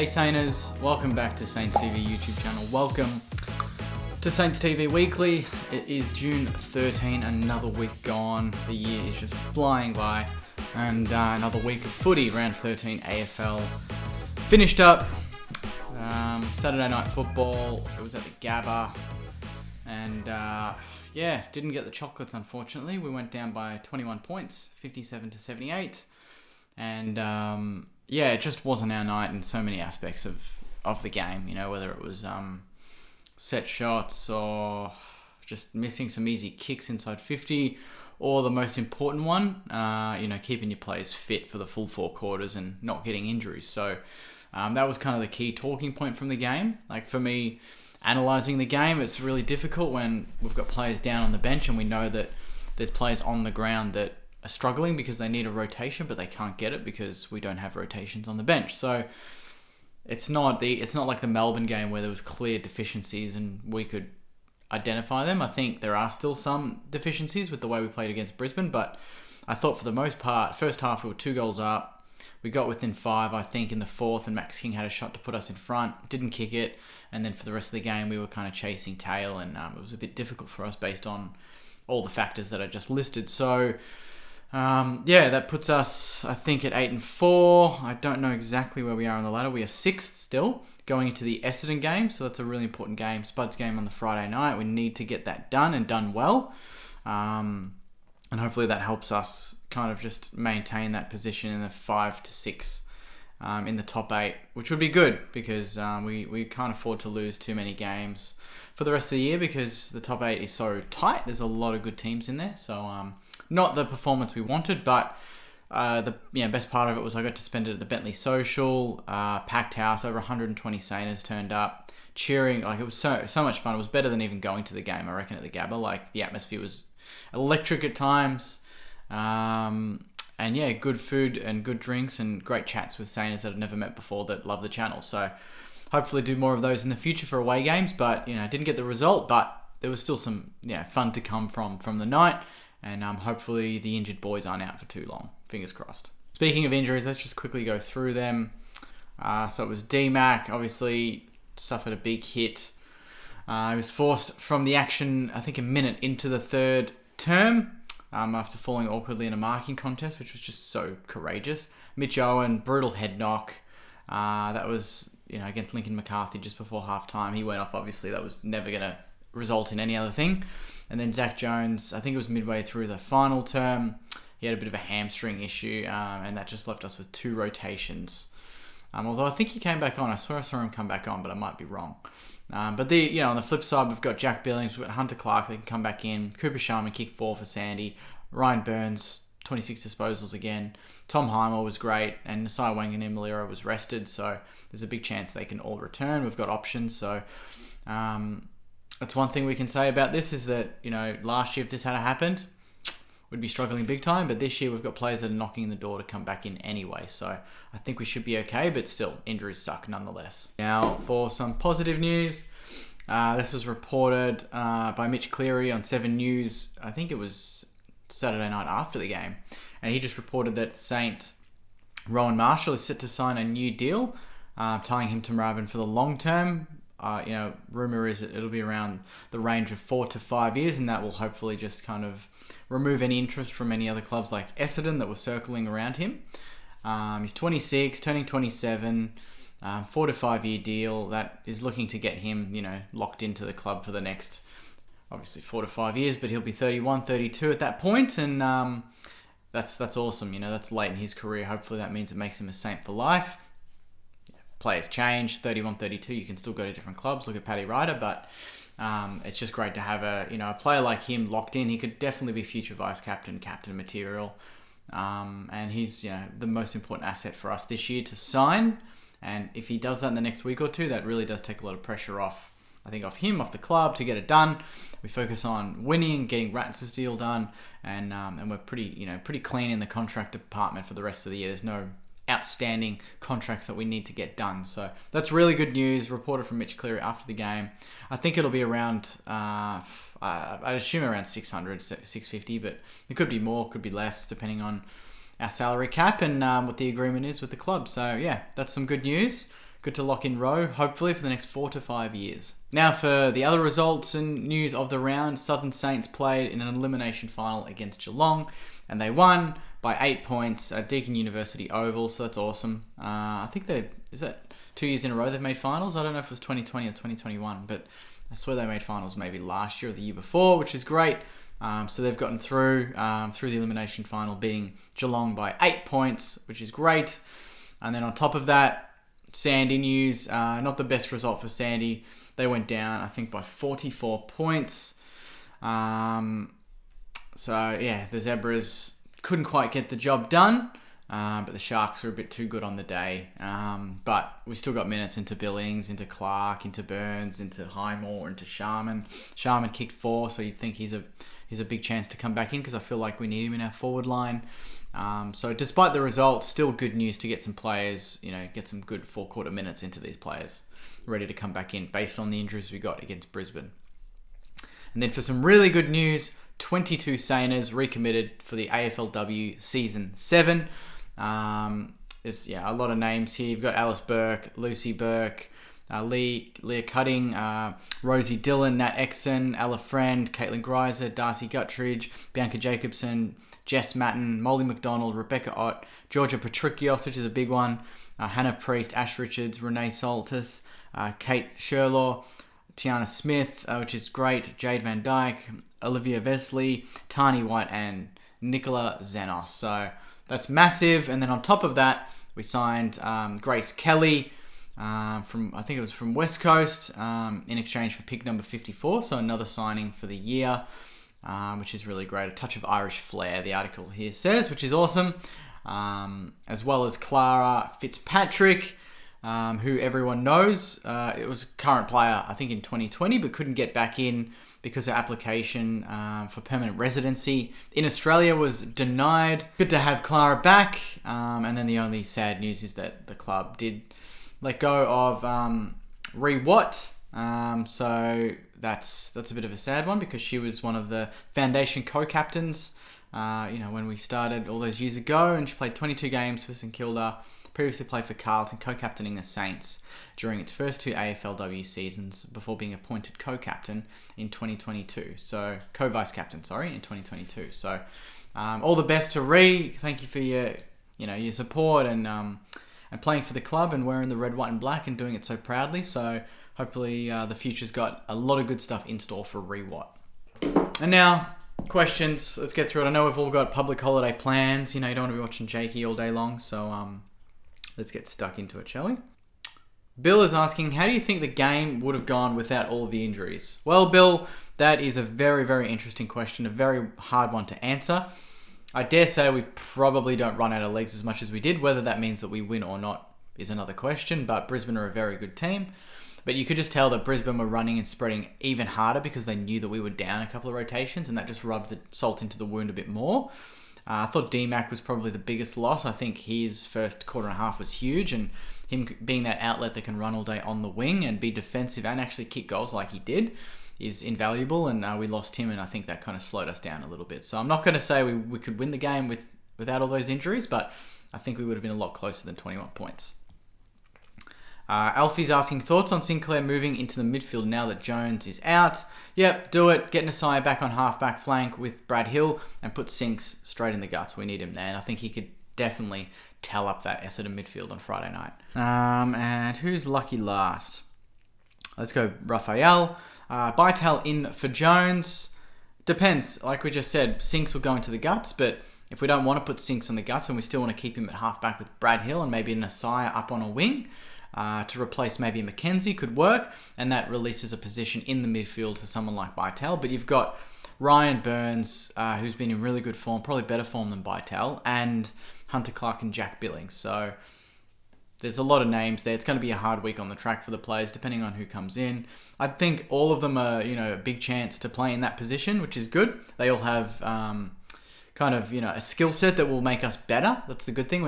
Hey Sainers, welcome back to Saints TV YouTube channel. Welcome to Saints TV Weekly. It is June 13, another week gone. The year is just flying by. And another week of footy, round 13 AFL. Finished up. Saturday night football. It was at the Gabba. And didn't get the chocolates unfortunately. We went down by 21 points, 57 to 78. And it just wasn't our night in so many aspects of the game, you know, whether it was set shots or just missing some easy kicks inside 50, or the most important one, keeping your players fit for the full 4 quarters and not getting injuries. So that was kind of the key talking point from the game. Like for me, analysing the game, it's really difficult when we've got players down on the bench and we know that there's players on the ground that are struggling because they need a rotation, but they can't get it because we don't have rotations on the bench. So it's not like the Melbourne game where there was clear deficiencies and we could identify them. I think there are still some deficiencies with the way we played against Brisbane, but I thought for the most part, first half we were 2 goals up. We got within 5, I think, in the 4th, and Max King had a shot to put us in front. Didn't kick it, and then for the rest of the game we were kind of chasing tail, and it was a bit difficult for us based on all the factors that I just listed. So that puts us, I think, at 8 and 4. I don't know exactly where we are on the ladder. We are 6th still, going into the Essendon game. So that's a really important game. Spud's game on the Friday night. We need to get that done and done well. And hopefully that helps us kind of just maintain that position in the 5 to 6 in the top 8, which would be good because we can't afford to lose too many games for the rest of the year because the top 8 is so tight. There's a lot of good teams in there. So not the performance we wanted, but the best part of it was I got to spend it at the Bentley Social, packed house, over 120 Sainers turned up, cheering. Like it was so much fun. It was better than even going to the game, I reckon, at the Gabba. Like the atmosphere was electric at times, good food and good drinks and great chats with Sainers that I've never met before that love the channel. So hopefully do more of those in the future for away games. But didn't get the result, but there was still some fun to come from the night. And hopefully the injured boys aren't out for too long. Fingers crossed. Speaking of injuries, let's just quickly go through them. So it was DMAC, obviously suffered a big hit. He was forced from the action, I think, a minute into the 3rd term after falling awkwardly in a marking contest, which was just so courageous. Mitch Owen, brutal head knock. That was against Lincoln McCarthy just before half-time. He went off, obviously. That was never going to result in any other thing. And then Zach Jones, I think it was midway through the final term, he had a bit of a hamstring issue, and that just left us with 2 rotations. Although I think he came back on. I swear I saw him come back on, but I might be wrong. But on the flip side, we've got Jack Billings, we've got Hunter Clark, they can come back in. Cooper Sharman, kick 4 for Sandy. Ryan Burns, 26 disposals again. Tom Heimer was great, and Nasai Wanganimmalira was rested, so there's a big chance they can all return. We've got options, so that's one thing we can say about this is that, last year if this had happened, we'd be struggling big time. But this year we've got players that are knocking on the door to come back in anyway. So I think we should be okay, but still, injuries suck nonetheless. Now for some positive news. This was reported by Mitch Cleary on 7 News. I think it was Saturday night after the game. And he just reported that Saint Rowan Marshall is set to sign a new deal, tying him to Moorabbin for the long term. Rumour is that it'll be around the range of 4 to 5 years, and that will hopefully just kind of remove any interest from any other clubs like Essendon that were circling around him. He's 26, turning 27, 4 to 5 year deal that is looking to get him, locked into the club for the next, obviously 4 to 5 years, but he'll be 31, 32 at that point, and that's awesome. That's late in his career. Hopefully that means it makes him a Saint for life. Players change, 31, 32, you can still go to different clubs, look at Paddy Ryder, but it's just great to have a player like him locked in. He could definitely be future vice-captain, captain material, and he's the most important asset for us this year to sign, and if he does that in the next week or 2, that really does take a lot of pressure off, I think, off him, off the club to get it done. We focus on winning, getting Ratz's deal done, and we're pretty clean in the contract department for the rest of the year. There's no outstanding contracts that we need to get done. So that's really good news, reported from Mitch Cleary after the game. I think it'll be around, I'd assume around 600, 650, but it could be more, could be less, depending on our salary cap and what the agreement is with the club. So yeah, that's some good news. good to lock in Rowe, hopefully for the next 4 to 5 years. Now for the other results and news of the round, Southern Saints played in an elimination final against Geelong, and they won by 8 points at Deakin University Oval, so that's awesome. I think is that 2 years in a row they've made finals? I don't know if it was 2020 or 2021, but I swear they made finals maybe last year or the year before, which is great. So they've gotten through the elimination final, beating Geelong by 8 points, which is great. And then on top of that, Sandy news, not the best result for Sandy. They went down, I think, by 44 points. So yeah, the Zebras couldn't quite get the job done, but the Sharks were a bit too good on the day. But we still got minutes into Billings, into Clark, into Burns, into Highmore, into Sharman. Sharman kicked 4, so you'd think he's a big chance to come back in, because I feel like we need him in our forward line. So despite the result, still good news to get some players, get some good 4-quarter minutes into these players, ready to come back in based on the injuries we got against Brisbane. And then for some really good news, 22 Saners recommitted for the AFLW Season 7. There's a lot of names here. You've got Alice Burke, Lucy Burke, Leah Cutting, Rosie Dillon, Nat Exon, Ella Friend, Caitlin Greiser, Darcy Guttridge, Bianca Jacobson, Jess Matten, Molly McDonald, Rebecca Ott, Georgia Patrikios, which is a big one, Hannah Priest, Ash Richards, Renee Soltis, Kate Sherlaw, Tiana Smith, which is great, Jade Van Dyke, Olivia Vesley, Tani White, and Nicola Zenos. So that's massive. And then on top of that, we signed Grace Kelly from West Coast in exchange for pick number 54. So another signing for the year, which is really great. A touch of Irish flair, the article here says, which is awesome. As well as Clara Fitzpatrick, who everyone knows. It was a current player, I think, in 2020, but couldn't get back in because her application for permanent residency in Australia was denied. Good to have Clara back. And then the only sad news is that the club did let go of Rhi Watt. So that's a bit of a sad one, because she was one of the foundation co-captains, when we started all those years ago, and she played 22 games for St Kilda. Previously played for Carlton, co-captaining the Saints during its first 2 AFLW seasons before being appointed co-captain in 2022. So, co-vice captain, in 2022. So, all the best to Rhi. Thank you for your support and playing for the club and wearing the red, white, and black and doing it so proudly. So, hopefully, the future's got a lot of good stuff in store for Rhi Watt. And now, questions. Let's get through it. I know we've all got public holiday plans. You don't want to be watching Jakey all day long. So, let's get stuck into it, shall we? Bill is asking, how do you think the game would have gone without all of the injuries? Well, Bill, that is a very, very interesting question, a very hard one to answer. I dare say we probably don't run out of legs as much as we did. Whether that means that we win or not is another question, but Brisbane are a very good team. But you could just tell that Brisbane were running and spreading even harder because they knew that we were down a couple of rotations, and that just rubbed the salt into the wound a bit more. I thought DMAC was probably the biggest loss. I think his first quarter and a half was huge, and him being that outlet that can run all day on the wing and be defensive and actually kick goals like he did is invaluable, and we lost him, and I think that kind of slowed us down a little bit. So I'm not going to say we could win the game without all those injuries, but I think we would have been a lot closer than 21 points. Alfie's asking, thoughts on Sinclair moving into the midfield now that Jones is out? Yep, do it. Get Nasai back on half-back flank with Brad Hill and put Sinks straight in the guts. We need him there, and I think he could definitely tell up that Essendon midfield on Friday night. And who's lucky last? Let's go Raphael. Bytel in for Jones. Depends. Like we just said, Sinks will go into the guts, but if we don't want to put Sinks on the guts and we still want to keep him at half-back with Brad Hill and maybe Nasai up on a wing, to replace maybe Mackenzie could work, and that releases a position in the midfield for someone like Bytel. But you've got Ryan Burns, who's been in really good form, probably better form than Bytel, and Hunter Clark and Jack Billings. So there's a lot of names there. It's going to be a hard week on the track for the players, depending on who comes in. I think all of them are, a big chance to play in that position, which is good. They all have a skill set that will make us better. That's the good thing.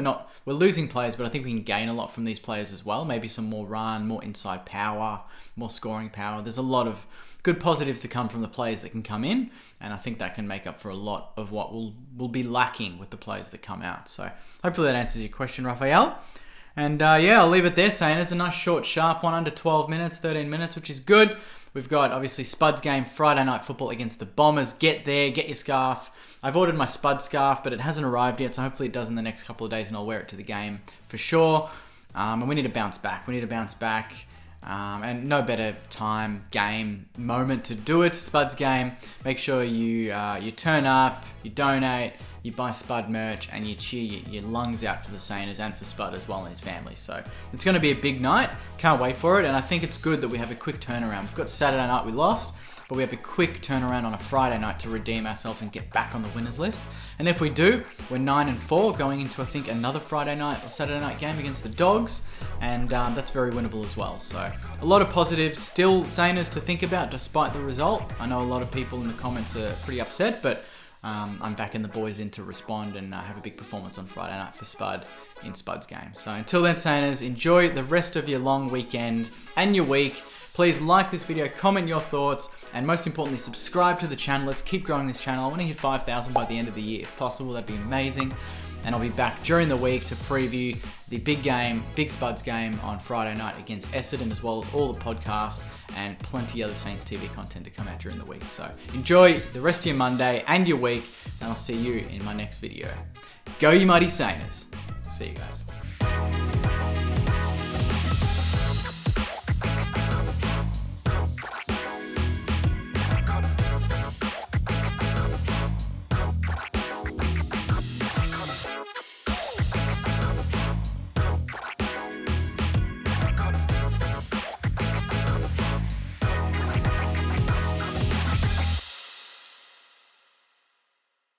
We're losing players, but I think we can gain a lot from these players as well. Maybe some more run, more inside power, more scoring power. There's a lot of good positives to come from the players that can come in, and I think that can make up for a lot of what will be lacking with the players that come out. So hopefully that answers your question, Raphael. And yeah, I'll leave it there, Sainers. A nice short, sharp one, under 12 minutes, 13 minutes, which is good. We've got, obviously, Spud's game, Friday night football against the Bombers. Get there, get your scarf. I've ordered my Spud scarf, but it hasn't arrived yet, so hopefully it does in the next couple of days, and I'll wear it to the game for sure. And we need to bounce back. And no better time, game, moment to do it. Spud's game. Make sure you turn up, you donate, you buy Spud merch, and you cheer your lungs out for the Sainers and for Spud as well and his family. So it's going to be a big night. Can't wait for it. And I think it's good that we have a quick turnaround. We've got Saturday night we lost, but we have a quick turnaround on a Friday night to redeem ourselves and get back on the winners list. And if we do, we're 9-4 going into, I think, another Friday night or Saturday night game against the Dogs. And that's very winnable as well. So a lot of positives still, Sainers, to think about despite the result. I know a lot of people in the comments are pretty upset, but I'm backing the boys in to respond and have a big performance on Friday night for Spud in Spud's game. So until then, Sainers, enjoy the rest of your long weekend and your week. Please like this video, comment your thoughts, and most importantly, subscribe to the channel. Let's keep growing this channel. I want to hit 5,000 by the end of the year if possible. That'd be amazing. And I'll be back during the week to preview the big game, Big Spud's game on Friday night against Essendon, as well as all the podcasts and plenty other Saints TV content to come out during the week. So enjoy the rest of your Monday and your week, and I'll see you in my next video. Go you mighty Sainers. See you guys.